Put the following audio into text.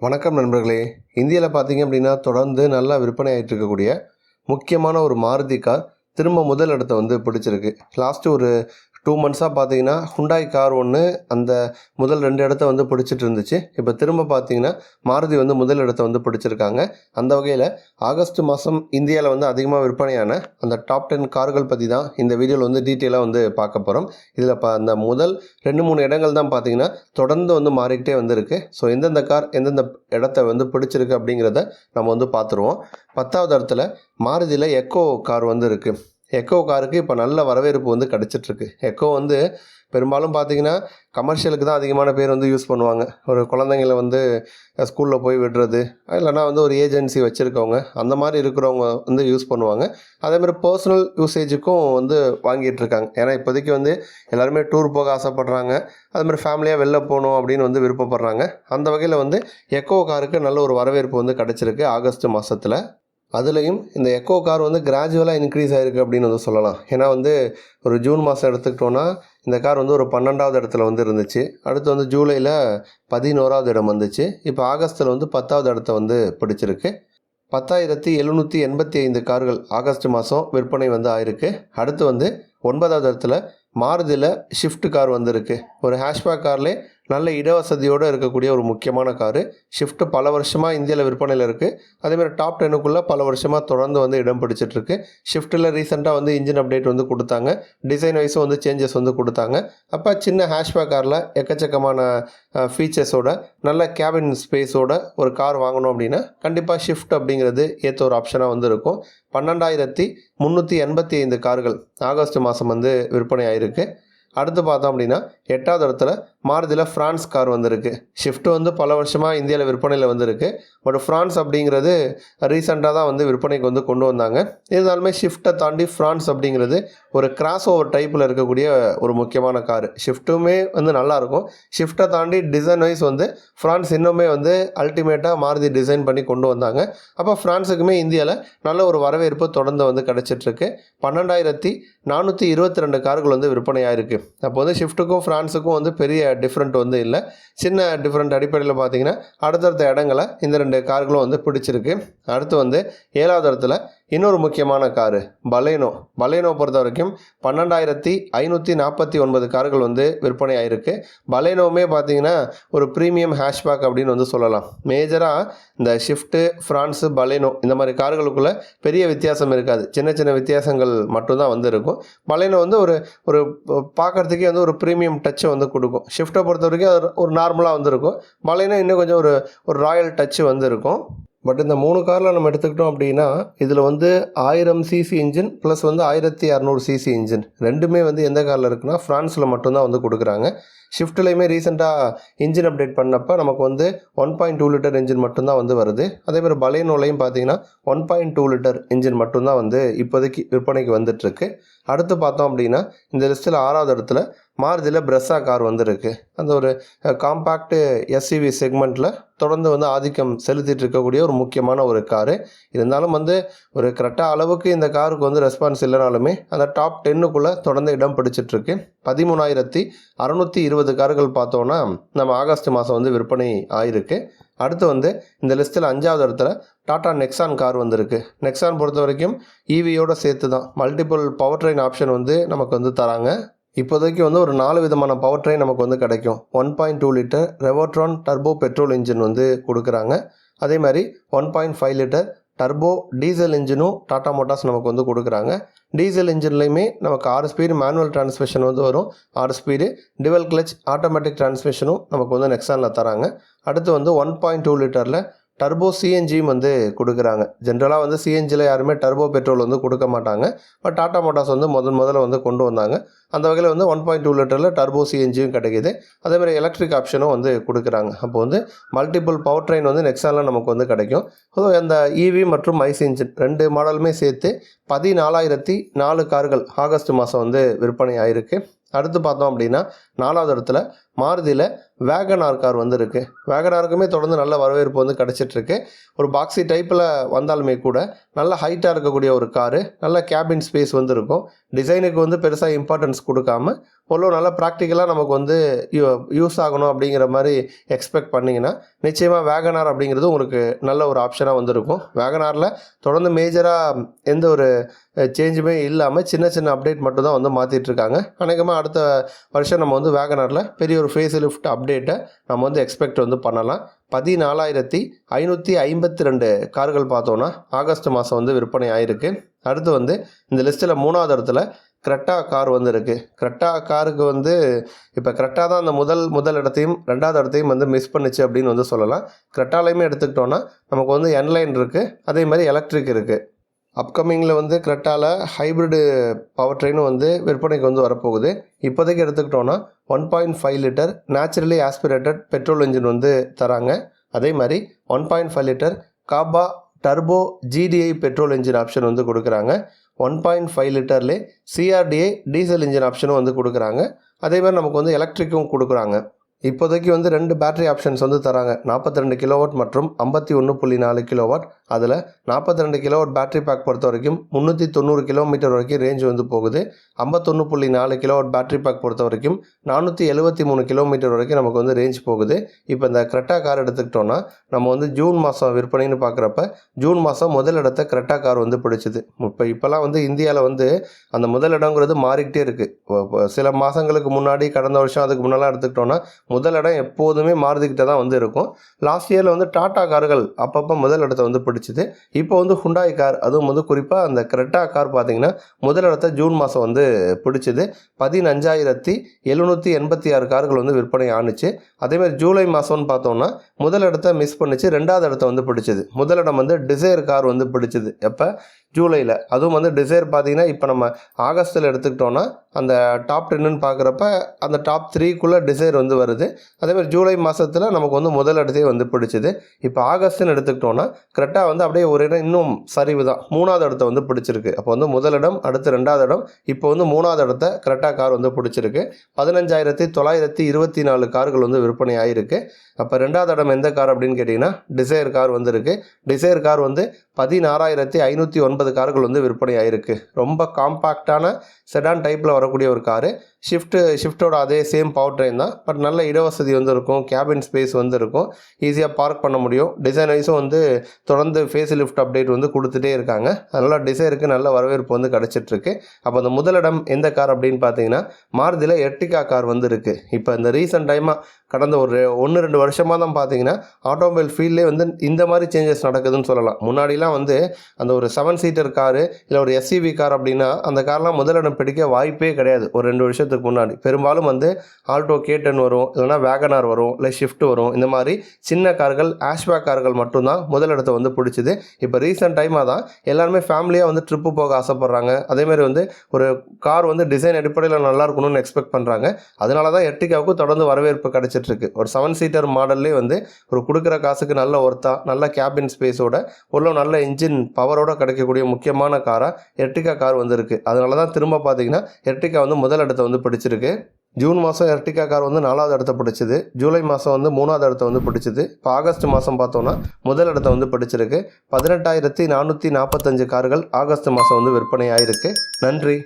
வணக்கம் நண்பர்களே. இந்தியாவில் பார்த்தீங்க அப்படின்னா தொடர்ந்து நல்லா விற்பனை ஆகிட்டு இருக்கக்கூடிய முக்கியமான ஒரு மாருதி கார் திரும்ப முதல் இடத்த வந்து பிடிச்சிருக்கு. லாஸ்ட்டு ஒரு 2 மந்த்ஸாக பார்த்தீங்கன்னா ஹுண்டாய் கார் ஒன்று அந்த முதல் 2 இடத்த வந்து பிடிச்சிட்டு இருந்துச்சு. இப்போ திரும்ப பார்த்தீங்கன்னா மாருதி வந்து முதல் இடத்த வந்து பிடிச்சிருக்காங்க. அந்த வகையில் ஆகஸ்ட் மாதம் இந்தியாவில் வந்து அதிகமாக விற்பனையான அந்த டாப் 10 கார்கள் பற்றி தான் இந்த வீடியோவில் வந்து டீட்டெயிலாக வந்து பார்க்க போகிறோம். இதில் அந்த முதல் 2-3 இடங்கள் தான் பார்த்தீங்கன்னா தொடர்ந்து வந்து மாறிக்கிட்டே வந்துருக்கு. ஸோ எந்தெந்த கார் எந்தெந்த இடத்த வந்து பிடிச்சிருக்கு அப்படிங்கிறத நம்ம வந்து பார்த்துருவோம். 10வது இடத்துல மாருதியில் எக்கோ கார் வந்து இருக்குது. எக்கோ காருக்கு இப்போ நல்ல வரவேற்பு வந்து கிடச்சிட்ருக்கு. எக்கோ வந்து பெரும்பாலும் பார்த்திங்கன்னா கமர்ஷியலுக்கு தான் அதிகமான பேர் வந்து யூஸ் பண்ணுவாங்க. ஒரு குழந்தைங்கள வந்து ஸ்கூலில் போய் விடுறது, இல்லைனா வந்து ஒரு ஏஜென்சி வச்சுருக்கவங்க, அந்த மாதிரி இருக்கிறவங்க வந்து யூஸ் பண்ணுவாங்க. அதேமாதிரி பர்சனல் யூசேஜுக்கும் வந்து வாங்கிட்டுருக்காங்க. ஏன்னா இப்போதைக்கு வந்து எல்லாருமே டூர் போக ஆசைப்பட்றாங்க. அதுமாதிரி ஃபேமிலியாக வெளில போகணும் அப்படின்னு வந்து விருப்பப்படுறாங்க. அந்த வகையில் வந்து எக்கோ காருக்கு நல்ல ஒரு வரவேற்பு வந்து கிடச்சிருக்கு ஆகஸ்ட் மாதத்தில். அதுலேயும் இந்த எக்கோ கார் வந்து கிராஜுவலாக இன்க்ரீஸ் ஆகிருக்கு அப்படின்னு வந்து சொல்லலாம். ஏன்னா வந்து ஒரு ஜூன் மாதம் எடுத்துக்கிட்டோன்னா இந்த கார் வந்து ஒரு 12வது இடத்துல வந்து இருந்துச்சு. அடுத்து வந்து ஜூலையில் 11வது இடம் வந்துச்சு. இப்போ ஆகஸ்ட்டில் வந்து 10வது இடத்த வந்து பிடிச்சிருக்கு. 10,785 கார்கள் ஆகஸ்ட் மாதம் விற்பனை வந்து ஆயிருக்கு. அடுத்து வந்து 9வது இடத்துல மாருதியில் ஷிஃப்ட் கார் வந்திருக்கு. ஒரு ஹேஷ்பேக் கார்லேயே நல்ல இடவசதியோடு இருக்கக்கூடிய ஒரு முக்கியமான காரு. ஷிஃப்ட் பல வருஷமாக இந்தியாவில் விற்பனையில் இருக்குது. அதேமாதிரி டாப் 10க்குள்ளே பல வருஷமாக தொடர்ந்து வந்து இடம் பிடிச்சிட்ருக்கு. ஷிஃப்ட்டில் ரீசெண்டாக வந்து இன்ஜின் அப்டேட் வந்து கொடுத்தாங்க. டிசைன் வைஸும் வந்து சேஞ்சஸ் வந்து கொடுத்தாங்க. அப்போ சின்ன ஹேஷ்பேக் காரில் எக்கச்சக்கமான ஃபீச்சர்ஸோட நல்ல கேபின் ஸ்பேஸோட ஒரு கார் வாங்கணும் அப்படின்னா கண்டிப்பாக ஷிஃப்ட் அப்படிங்கிறது ஏற்ற ஒரு ஆப்ஷனாக வந்து இருக்கும். 12,385 கார்கள் ஆகஸ்ட் மாதம் வந்து விற்பனை ஆகிருக்கு. அடுத்து பார்த்தோம் அப்படின்னா 8வது இடத்துல மாருதியில் ஃப்ரான்ஸ் கார் வந்திருக்கு. ஷிஃப்ட் வந்து பல வருஷமாக இந்தியாவில் விற்பனையில் வந்திருக்கு. பட் ஃப்ரான்ஸ் அப்படிங்கிறது ரீசெண்டாக தான் வந்து விற்பனைக்கு வந்து கொண்டு வந்தாங்க. இருந்தாலுமே ஷிஃப்ட்டை தாண்டி ஃப்ரான்ஸ் அப்படிங்கிறது ஒரு கிராஸ் ஓவர் டைப்பில் இருக்கக்கூடிய ஒரு முக்கியமான கார். ஷிஃப்ட்டுமே வந்து நல்லாயிருக்கும். ஷிஃப்ட்டை தாண்டி டிசைன் வைஸ் வந்து ஃப்ரான்ஸ் இன்னுமே வந்து அல்டிமேட்டாக மாருதி டிசைன் பண்ணி கொண்டு வந்தாங்க. அப்போ ஃப்ரான்ஸுக்குமே இந்தியாவில் நல்ல ஒரு வரவேற்பு தொடர்ந்து வந்து கிடச்சிட்ருக்கு. 12,422 கார்கள் வந்து விற்பனை ஆயிருக்கு. அப்போ வந்து ஷிஃப்ட்டுக்கும் ஃப்ரான்ஸுக்கும் வந்து பெரிய டிஃப்ரெண்ட் வந்து இல்லை. சின்ன டிஃப்ரெண்ட் அடிப்படையில் பார்த்தீங்கன்னா அடுத்தடுத்த இடங்களை இந்த 2 கார்களும் வந்து பிடிச்சிருக்கு. அடுத்து வந்து 7வது இடத்துல இன்னொரு முக்கியமான காரு பலேனோ பொறுத்த வரைக்கும் 12,549 கார்கள் வந்து விற்பனை ஆகிருக்கு. பலேனோவுமே பார்த்தீங்கன்னா ஒரு ப்ரீமியம் ஹேஷ்பேக் அப்படின்னு வந்து சொல்லலாம். மேஜராக இந்த ஷிஃப்ட்டு ஃப்ரான்ஸு பலேனோ இந்த மாதிரி கார்களுக்குள்ளே பெரிய வித்தியாசம் இருக்காது. சின்ன சின்ன வித்தியாசங்கள் மட்டும்தான் வந்து இருக்கும். பலேனோ வந்து ஒரு ஒரு பார்க்குறதுக்கே வந்து ஒரு ப்ரீமியம் டச்சை வந்து கொடுக்கும். ஷிஃப்ட்டை பொறுத்த வரைக்கும் அது ஒரு நார்மலாக வந்துருக்கும். பலேனோ இன்னும் கொஞ்சம் ஒரு ராயல் டச்சு வந்து இருக்கும். பட் இந்த 3 காரில் நம்ம எடுத்துக்கிட்டோம் அப்படின்னா இதில் வந்து 1000 சிசி இன்ஜின் ப்ளஸ் வந்து 1600 சிசி இன்ஜின் ரெண்டுமே வந்து எந்த காரில் இருக்குன்னா ஃப்ரான்ஸில் மட்டும்தான் வந்து கொடுக்குறாங்க. ஷிஃப்ட்லேயுமே ரீசெண்டாக இன்ஜின் அப்டேட் பண்ணப்போ நமக்கு வந்து 1.2 லிட்டர் இன்ஜின் மட்டும்தான் வந்து வருது. அதேமாதிரி பலேனோலையும் பார்த்தீங்கன்னா 1.2 லிட்டர் இன்ஜின் மட்டும்தான் வந்து இப்போதைக்கு விற்பனைக்கு வந்துட்டுருக்கு. அடுத்து பார்த்தோம் அப்படின்னா இந்த லிஸ்ட்டில் 6வது இடத்துல மாருதியில் பிரெஸ்ஸா கார் வந்துருக்கு. அந்த ஒரு காம்பேக்டு எஸ்யூவி செக்மெண்ட்டில் தொடர்ந்து வந்து ஆதிக்கம் செலுத்திட்டு இருக்கக்கூடிய ஒரு முக்கியமான ஒரு காரு. இருந்தாலும் வந்து ஒரு கரெக்டாக அளவுக்கு இந்த காருக்கு வந்து ரெஸ்பான்ஸ் இல்லைனாலுமே அந்த டாப் 10க்குள்ளே தொடர்ந்து இடம் பிடிச்சிட்ருக்கு. 13,620 கார்கள் பார்த்தோன்னா நம்ம ஆகஸ்ட் மாதம் வந்து விற்பனை ஆகிருக்கு. அடுத்து வந்து இந்த லிஸ்ட்டில் 5வது இடத்துல டாடா நெக்ஸான் கார் வந்திருக்கு. நெக்ஸான் பொறுத்த வரைக்கும் ஈவியோட சேர்த்து தான் மல்டிபிள் பவர் ட்ரெயின் ஆப்ஷன் வந்து நமக்கு வந்து தராங்க. இப்போதைக்கு வந்து ஒரு 4 விதமான பவர் ட்ரெயின் நமக்கு வந்து கிடைக்கும். 1.2 litre Revotron turbo petrol engine வந்து கொடுக்குறாங்க. அதே மாதிரி 1.5 லிட்டர் டர்போ டீசல் இன்ஜினும் டாடா மோட்டார்ஸ் நமக்கு வந்து கொடுக்குறாங்க. டீசல் இன்ஜின்லேயுமே நமக்கு 6 ஸ்பீடு மேனுவல் டிரான்ஸ்மிஷன் வந்து வரும். 6 ஸ்பீடு டிவல் கிளச் ஆட்டோமேட்டிக் டிரான்ஸ்மிஷனும் நமக்கு வந்து நெக்ஸானில் தராங்க. அடுத்து வந்து 1.2 லிட்டரில் டர்போ சிஎன்ஜியும் வந்து கொடுக்குறாங்க. ஜென்ரலாக வந்து சிஎன்ஜியில் யாருமே டர்போ பெட்ரோல் வந்து கொடுக்க மாட்டாங்க. பட் டாடா மோட்டார்ஸ் வந்து முதல்ல வந்து கொண்டு வந்தாங்க. அந்த வகையில் வந்து 1.2 லிட்டரில் டர்போ சிஎன்ஜியும் கிடைக்கிது. அதேமாதிரி எலக்ட்ரிக் ஆப்ஷனும் வந்து கொடுக்குறாங்க. அப்போ வந்து மல்டிபிள் பவர் ட்ரெயின் வந்து நெக்ஸானில் நமக்கு வந்து கிடைக்கும். ஸோ அந்த இவி மற்றும் ஐசி இன்ஜின் 2 மாடலுமே சேர்த்து 14,004 கார்கள் ஆகஸ்ட் மாதம் வந்து விற்பனை ஆகிருக்கு. அடுத்து பார்த்தோம் அப்படின்னா 4வது இடத்துல மாருதியில் வேகனார் கார் வந்து இருக்குது. வேகனாருக்குமே தொடர்ந்து நல்ல வரவேற்பு வந்து கிடச்சிட்ருக்கு. ஒரு பாக்ஸி டைப்பில் வந்தாலுமே கூட நல்ல ஹைட்டாக இருக்கக்கூடிய ஒரு காரு, நல்ல கேபின் ஸ்பேஸ் வந்து இருக்கும். டிசைனுக்கு வந்து பெருசாக இம்பார்ட்டன்ஸ் கொடுக்காம ஓரளவு நல்லா ப்ராக்டிக்கலாக நமக்கு வந்து யூஸ் ஆகணும் அப்படிங்கிற மாதிரி எக்ஸ்பெக்ட் பண்ணிங்கன்னா நிச்சயமாக வேகனார் அப்படிங்கிறது உங்களுக்கு நல்ல ஒரு ஆப்ஷனாக வந்து இருக்கும். வேகனாரில் தொடர்ந்து மேஜராக எந்த ஒரு சேஞ்சுமே இல்லாமல் சின்ன சின்ன அப்டேட் மட்டும் தான் வந்து மாற்றிட்டுருக்காங்க. அநேகமாக அடுத்த வருஷம் நம்ம வந்து வேகனாரில் பெரிய ஒரு ஃபேஸ் லிஃப்ட் அப்டேட்டை நம்ம வந்து எக்ஸ்பெக்ட் வந்து பண்ணலாம். 14,552 கார்கள் பார்த்தோன்னா ஆகஸ்ட் மாதம் வந்து விற்பனை ஆகிருக்கு. அடுத்து வந்து இந்த லிஸ்ட்டில் 3வது இடத்துல க்ரெட்டா கார் வந்து இருக்குது. க்ரெட்டா காருக்கு வந்து இப்போ க்ரெட்டா தான் அந்த முதல் இடத்தையும் 2வது இடத்தையும் வந்து மிஸ் பண்ணிச்சு அப்படின்னு வந்து சொல்லலாம். க்ரெட்டாலையுமே எடுத்துக்கிட்டோன்னா நமக்கு வந்து என்லைன் இருக்குது, அதே மாதிரி எலக்ட்ரிக் இருக்குது. அப்கமிங்கில் வந்து க்ரெட்டாவில் ஹைப்ரிடு பவர் ட்ரெயினும் வந்து விற்பனைக்கு வந்து வரப்போகுது. இப்போதைக்கு எடுத்துக்கிட்டோன்னா 1.5 litre naturally aspirated petrol engine வந்து தராங்க. அதே மாதிரி 1.5 litre Kappa turbo GDI petrol engine option வந்து கொடுக்குறாங்க. 1.5 லிட்டர்லேயே சிஆர்டிஐ டீசல் இன்ஜின் ஆப்ஷனும் வந்து கொடுக்குறாங்க. அதே மாதிரி நமக்கு வந்து எலக்ட்ரிக்கும் கொடுக்குறாங்க. இப்போதைக்கு வந்து 2 பேட்டரி ஆப்ஷன்ஸ் வந்து தராங்க. 42 கிலோவாட் மற்றும் 51.4 கிலோவாட். அதில் 42 கிலோவாட் பேட்டரி பேக் பொறுத்த வரைக்கும் 390 கிலோமீட்டர் வரைக்கும் ரேஞ்ச் வந்து போகுது. 51.4 கிலோவாட் பேட்டரி பேக் பொறுத்த வரைக்கும் 473 கிலோமீட்டர் வரைக்கும் நமக்கு வந்து ரேஞ்ச் போகுது. இப்போ இந்த க்ரெட்டா கார் எடுத்துக்கிட்டோன்னா நம்ம வந்து ஜூன் மாதம் விற்பனைன்னு பார்க்குறப்ப ஜூன் மாதம் முதல் இடத்த க்ரெட்டா கார் வந்து பிடிச்சிது. இப்போல்லாம் வந்து இந்தியாவில் வந்து அந்த முதல் இடங்கிறது மாறிக்கிட்டே இருக்குது. சில மாதங்களுக்கு முன்னாடி கடந்த வருஷம் அதுக்கு முன்னெல்லாம் எடுத்துக்கிட்டோன்னா முதல் இடம் எப்போதுமே மாருதிக்கிட்ட தான் வந்து இருக்கும். லாஸ்ட் இயரில் வந்து டாட்டா கார்கள் அப்பப்போ முதல் இடத்த வந்து பிடிச்சிது. இப்போ வந்து ஹுண்டாய் கார், அதுவும் வந்து குறிப்பாக அந்த க்ரெட்டா கார் பார்த்திங்கன்னா முதல் இடத்த ஜூன் மாதம் வந்து பிடிச்சிது. 15,786 கார்கள் வந்து விற்பனை ஆணுச்சு. அதேமாதிரி ஜூலை மாதம்னு பார்த்தோம்னா முதல் இடத்த மிஸ் பண்ணிச்சு, 2வது இடத்த வந்து பிடிச்சிது. முதலிடம் வந்து டிசைர் கார் வந்து பிடிச்சிது எப்போ ஜூலையில். அதுவும் வந்து டிசைர் பார்த்திங்கன்னா இப்போ நம்ம ஆகஸ்ட்டில் எடுத்துக்கிட்டோன்னா அந்த டாப் 10ன்னு பார்க்குறப்ப அந்த டாப் 3க்குள்ளே டிசைர் வந்து வருது. அதேமாதிரி ஜூலை மாதத்தில் நமக்கு வந்து முதல் இடத்தையே வந்து பிடிச்சிது. இப்போ ஆகஸ்ட்டுன்னு எடுத்துக்கிட்டோன்னா க்ரெட்டா வந்து அப்படியே ஒரு இடம் இன்னும் சரிவு தான், 3வது இடத்த வந்து பிடிச்சிருக்கு. அப்போ வந்து முதலிடம், அடுத்து 2வது இடம், இப்போ வந்து 3வது இடத்த க்ரெட்டா கார் வந்து பிடிச்சிருக்கு. 15,924 கார்கள் வந்து விற்பனை ஆகிருக்கு. அப்போ 2வது இடம் எந்த கார் அப்படின்னு கேட்டிங்கன்னா டிசைர் கார் வந்துருக்கு. டிசைர் கார் வந்து 16,509 கார்கள் வந்து விற்பனை ஆகிருக்கு. ரொம்ப காம்பேக்டான செடான் டைப்பில் வரக்கூடிய ஒரு காரு. ஷிஃப்ட்டோட அதே சேம் பவர் ட்ரெயின் தான். பட் நல்ல இடவசதி வந்து இருக்கும், கேபின் ஸ்பேஸ் வந்து இருக்கும், ஈஸியாக பார்க் பண்ண முடியும். டிசைன் வைஸும் வந்து தொடர்ந்து ஃபேஸ் லிஃப்ட் அப்டேட் வந்து கொடுத்துட்டே இருக்காங்க. அதனால் டிசைருக்கு நல்ல வரவேற்பு வந்து கிடச்சிட்ருக்கு. அப்போ அந்த முதலிடம் எந்த கார் அப்படின்னு பார்த்தீங்கன்னா மாருதியில் எர்டிகா கார் வந்து இருக்குது. இப்போ இந்த ரீசன்ட் டைமாக கடந்த ஒரு 1-2 வருஷமாக தான் பார்த்தீங்கன்னா ஆட்டோமொபைல் ஃபீல்ட்லேயே வந்து இந்த மாதிரி சேஞ்சஸ் நடக்குதுன்னு சொல்லலாம். முன்னாடிலாம் வந்து அந்த ஒரு 7 சீட்டர் காரு இல்லை ஒரு எஸ்யூவி கார் அப்படின்னா அந்த கார்லாம் முதலிடம் பிடிக்க வாய்ப்பே கிடையாது. ஒரு 2 வருஷத்துக்கு முன்னாடி பெரும்பாலும் வந்து ஆல்டோ K10 வரும், இல்லைனா வேகனார் வரும், இல்லை ஷிஃப்ட் வரும். இந்த மாதிரி சின்ன கார்கள், ஆஷ்பேக் கார்கள் மட்டும்தான் முதலிடத்தை வந்து பிடிச்சிது. இப்போ ரீசெண்ட் டைமாக தான் எல்லாருமே ஃபேமிலியாக வந்து ட்ரிப்பு போக ஆசைப்பட்றாங்க. அதேமாதிரி வந்து ஒரு கார் வந்து டிசைன் அடிப்படையில் நல்லா இருக்கணும்னு எக்ஸ்பெக்ட் பண்ணுறாங்க. அதனால தான் எர்டிகாவுக்கு தொடர்ந்து வரவேற்பு கிடச்சிட்ருக்கு. ஒரு 7 சீட்டர் மாடல்லே வந்து ஒரு கொடுக்குற காசுக்கு நல்ல ஒர்த்தா, நல்ல கேபின் ஸ்பேஸோட, ஒரு நல்ல இன்ஜின் பவரோட கிடைக்கக்கூடிய முக்கியமான காராக எர்டிகா கார் வந்துருக்கு. அதனால தான் திரும்ப பார்த்தீங்கன்னா எர்டிகா வந்து முதல் இடத்த வந்து பிடிச்சிருக்கு. ஜூன் மாதம் எர்டிகா கார் வந்து 4வது இடத்த பிடிச்சிது. ஜூலை மாதம் வந்து 3வது இடத்த வந்து பிடிச்சிது. இப்போ ஆகஸ்ட் மாதம் பார்த்தோன்னா முதல் இடத்த வந்து பிடிச்சிருக்கு. 18,445 கார்கள் ஆகஸ்ட் மாதம் வந்து விற்பனை ஆகிருக்கு. நன்றி.